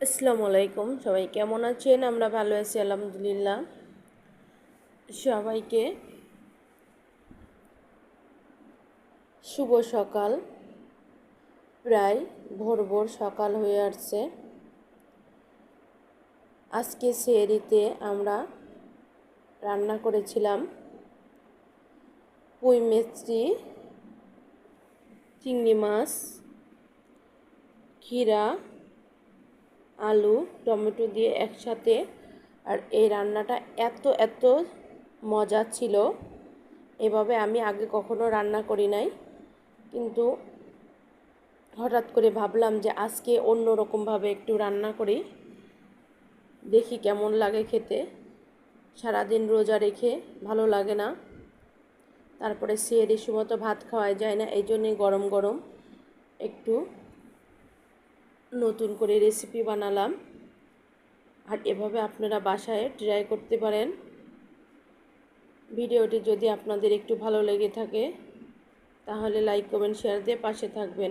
আসসালামু আলাইকুম। সবাই কেমন আছেন? আমরা ভালো আছি আলহামদুলিল্লাহ। সবাইকে শুভ সকাল। প্রায় ভোর ভোর সকাল হয়ে আসছে। আজকে সেহরিতে আমরা রান্না করেছিলাম পুঁই মিষ্টি, চিংড়ি মাছ, ক্ষীরা, আলু, টমেটো দিয়ে একসাথে। আর এই রান্নাটা এত মজা ছিল, এভাবে আমি আগে কখনো রান্না করি নাই। কিন্তু হঠাৎ করে ভাবলাম যে আজকে অন্য রকমভাবে একটু রান্না করি, দেখি কেমন লাগে খেতে। সারাদিন রোজা রেখে ভালো লাগে না, তারপরে সেহরির সময় তো ভাত খাওয়া যায় না, এই জন্যে গরম গরম একটু নতুন করে রেসিপি বানালাম। আর এভাবে আপনারা বাসায় ট্রাই করতে পারেন। ভিডিওটি যদি আপনাদের একটু ভালো লেগে থাকে তাহলে লাইক কমেন্ট শেয়ার দিয়ে পাশে থাকবেন।